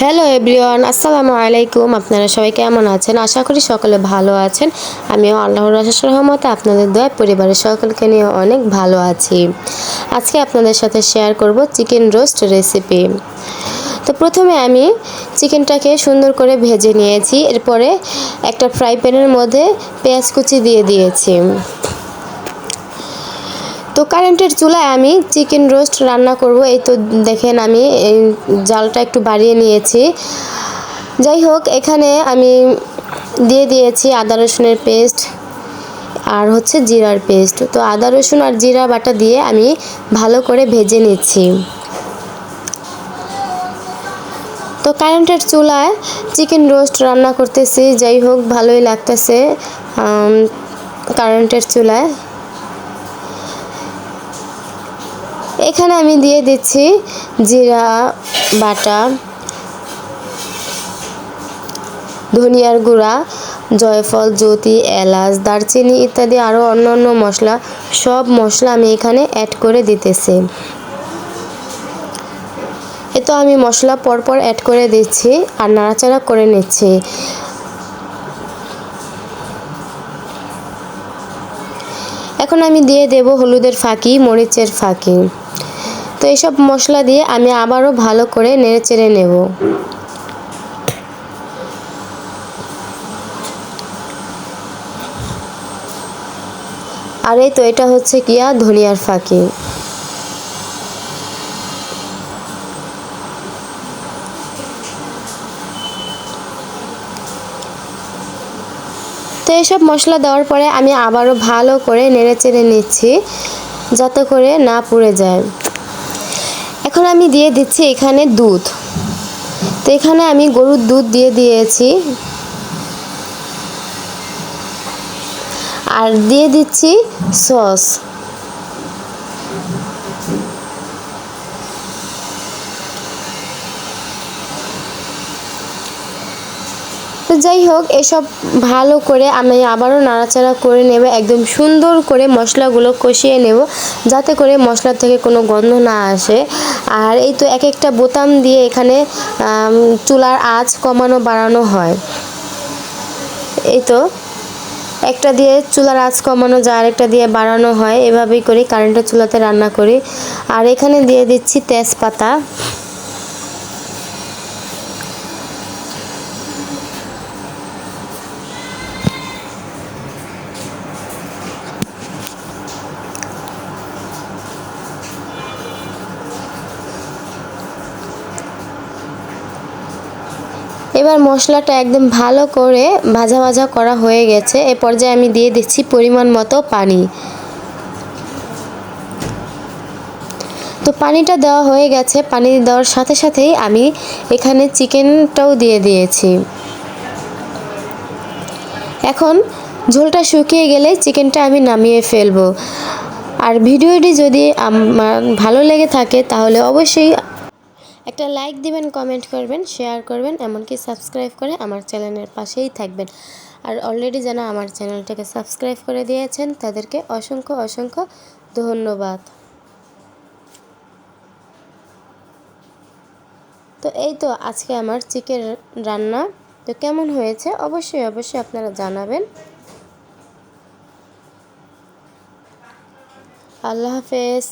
Hello everyone, আসসালামু আলাইকুম। আপনারা সবাই কেমন আছেন? আশা করি সকলে ভালো আছেন। আমিও আল্লাহর অশেষ রহমতে আপনাদের দয়ায় পরিবারের সকলকে নিয়ে অনেক ভালো আছি। আজকে আপনাদের সাথে শেয়ার করব চিকেন রোস্ট রেসিপি। তো প্রথমে আমি চিকেনটাকে সুন্দর করে ভেজে নিয়েছি। এরপরে একটা ফ্রাই প্যানের মধ্যে পেঁয়াজ কুচি দিয়ে দিয়েছি। তো কারেন্টের চুলায় আমি চিকেন রোস্ট রান্না করব। এই তো দেখেন আমি এই জালটা একটু বাড়িয়ে নিয়েছি। যাই হোক, এখানে আমি দিয়ে দিয়েছি আদা রসুনের পেস্ট আর হচ্ছে জিরার পেস্ট। তো আদা রসুন আর জিরা বাটা দিয়ে আমি ভালো করে ভেজে নিচ্ছি। তো কারেন্টের চুলায় চিকেন রোস্ট রান্না করতেছি। যাই হোক, ভালোই লাগতেছে কারেন্টের চুলায়। এখানে আমি দিয়ে দিচ্ছি জিরা বাটা, ধনিয়ার গুঁড়া, জয়ফল, জ্যোতি, এলাচ, দারচিনি ইত্যাদি আরও অন্যান্য মশলা। সব মশলা আমি এখানে অ্যাড করে দিতেছি। তো আমি মশলা পরপর অ্যাড করে দিচ্ছি আর নাড়াচাড়া করে নিচ্ছি। এখন আমি দিয়ে দেব হলুদের ফাঁকি, মরিচের ফাঁকি। তো এইসব মশলা দিয়ে আমি আবারও ভালো করে নেড়েচেড়ে নেব। আর এই তো এটা হচ্ছে কিয়া ধনিয়ার ফাঁকি। তো এইসব মশলা দেওয়ার পরে আমি আবারও ভালো করে নেড়েচেড়ে নিচ্ছি যাতে করে না পুড়ে যায়। এখন আমি দিয়ে দিচ্ছি এখানে দুধ। তো এখানে আমি গরুর দুধ দিয়ে দিয়েছি আর দিয়ে দিচ্ছি সস। তো যাই হোক, এসব ভালো করে আমি আবারও নাড়াচাড়া করে নেব। একদম সুন্দর করে মশলাগুলো কষিয়ে নেব যাতে করে মশলা থেকে কোনো গন্ধ না আসে। আর এই তো এক একটা বোতাম দিয়ে এখানে চুলার আঁচ কমানো বাড়ানো হয়। এই তো একটা দিয়ে চুলার আঁচ কমানো যায়, আরেকটা দিয়ে বাড়ানো হয়। এভাবেই করি, কারেন্টের চুলাতে রান্না করি। আর এখানে দিয়ে দিচ্ছি তেজপাতা। এবার মশলাটা একদম ভালো করে ভাজা ভাজা করা হয়ে গেছে। এ পর্যায়ে আমি দিয়ে দিচ্ছি পরিমাণ মতো পানি। তো পানিটা দেওয়া হয়ে গেছে। পানি দেওয়ার সাথে সাথেই আমি এখানে চিকেনটাও দিয়ে দিয়েছি। এখন ঝোলটা শুকিয়ে গেলে চিকেনটা আমি নামিয়ে ফেলবো। আর ভিডিওটি যদি আমার ভালো লেগে থাকে তাহলে অবশ্যই একটা লাইক দিবেন, কমেন্ট করবেন, শেয়ার করবেন, এমনকি সাবস্ক্রাইব করে আমার চ্যানেলের পাশেই থাকবেন। আর অলরেডি যারা আমার চ্যানেলটাকে সাবস্ক্রাইব করে দিয়েছেন তাদেরকে অসংখ্য অসংখ্য ধন্যবাদ। তো এই তো আজকে আমার চিকেন রান্না। তো কেমন হয়েছে অবশ্যই অবশ্যই আপনারা জানাবেন। আল্লাহ হাফেজ।